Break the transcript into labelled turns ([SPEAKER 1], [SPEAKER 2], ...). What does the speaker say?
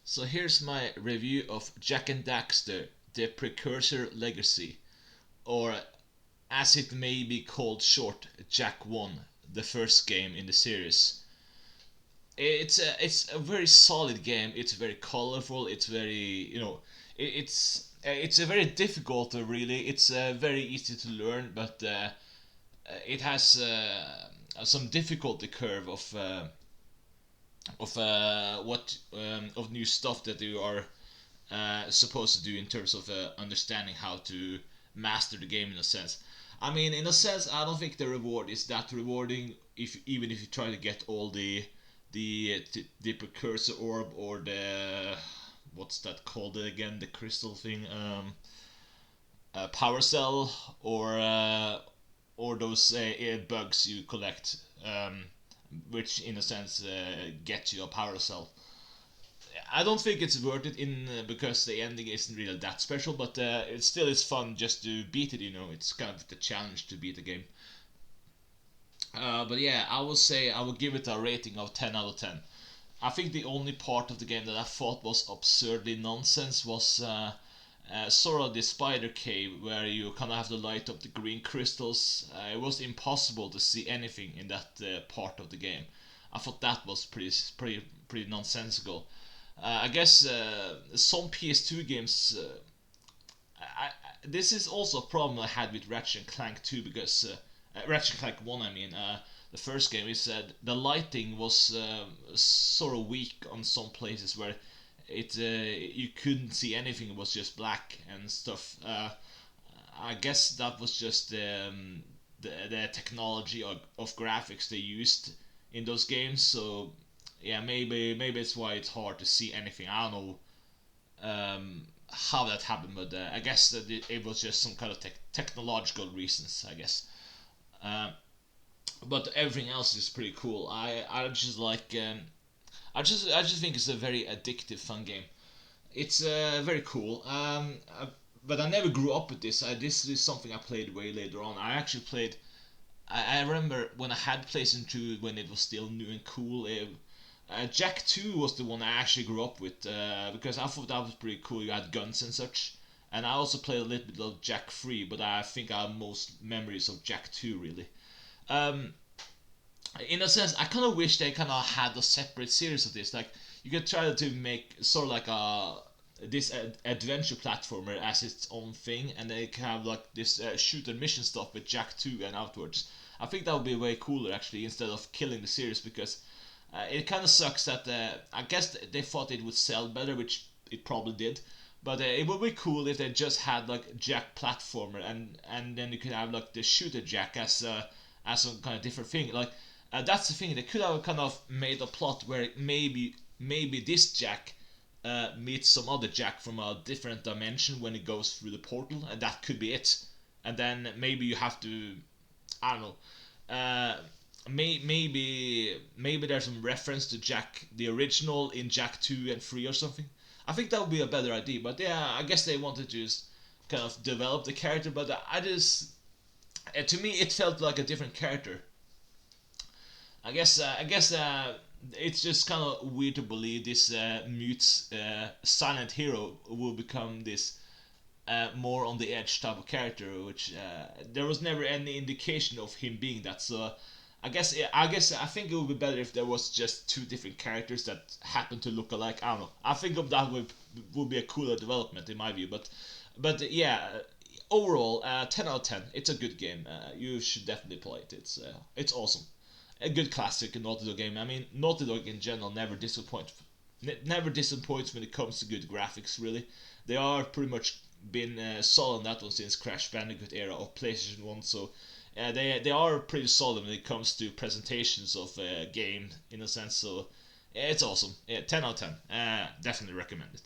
[SPEAKER 1] So here's my review of Jak and Daxter, the Precursor Legacy, or as it may be called short, Jak 1, the first game in the series. It's a very solid game. It's very colorful. It's very it's a very difficult really. It's very easy to learn, but it has some difficulty curve of what of new stuff that you are supposed to do in terms of understanding how to master the game in a sense. I mean, in a sense, I don't think the reward is that rewarding. If even if you try to get all the precursor orb or the what's that called again? The crystal thing, power cell or those bugs you collect, which in a sense get you a power cell. I don't think it's worth it in because the ending isn't really that special, but it still is fun just to beat it. It's kind of the challenge to beat the game. But yeah, I will say I will give it a rating of 10 out of 10. I think the only part of the game that I thought was absurdly nonsense was sort of the spider cave where you kind of have to light up the green crystals. It was impossible to see anything in that part of the game. I thought that was pretty nonsensical. I guess some PS2 games. This is also a problem I had with Ratchet and Clank 2 because Ratchet and Clank 1, I mean, the first game is the lighting was sort of weak on some places where it you couldn't see anything. It was just black and stuff. I guess that was just the technology of graphics they used in those games. So yeah, maybe it's why it's hard to see anything. I don't know how that happened, but I guess that it was just some kind of technological reasons. I guess. Uh, but everything else is pretty cool. I just like I just think it's a very addictive, fun game. It's very cool. But I never grew up with this. This is something I played way later on. I actually played. I remember when I had PlayStation 2 when it was still new and cool. Jak 2 was the one I actually grew up with because I thought that was pretty cool. You had guns and such. And I also played a little bit of Jak 3, but I think I have most memories of Jak 2 really. Um, in a sense, I kind of wish they kind of had a separate series of this. Like you could try to make sort of like a this adventure platformer as its own thing, and they can have like this shoot and mission stuff with Jak 2 and outwards. I think that would be way cooler actually instead of killing the series because it kind of sucks that I guess they thought it would sell better, which it probably did. But it would be cool if they just had like Jak platformer, and then you could have like the shooter Jak as some kind of different thing. Like that's the thing. They could have kind of made a plot where maybe this Jak meets some other Jak from a different dimension when it goes through the portal, and that could be it. And then maybe you have to, I don't know, maybe there's some reference to Jak the original in Jak 2 and 3 or something. I think that would be a better idea. But yeah, I guess they wanted to just kind of develop the character, but I just to me it felt like a different character. I guess it's just kind of weird to believe this mute silent hero will become this more on the edge type of character, which there was never any indication of him being that. So I think it would be better if there was just two different characters that happen to look alike. I don't know. I think of that would be a cooler development in my view. But yeah, overall, 10 out of 10. It's a good game. You should definitely play it. It's awesome. A good classic Naughty Dog game. I mean, Naughty Dog in general never disappoints when it comes to good graphics. Really, they are pretty much been solid on that one since Crash Bandicoot era of PlayStation 1. So they are pretty solid when it comes to presentations of game in a sense. So it's awesome. Yeah, 10 out of 10. Definitely recommend it.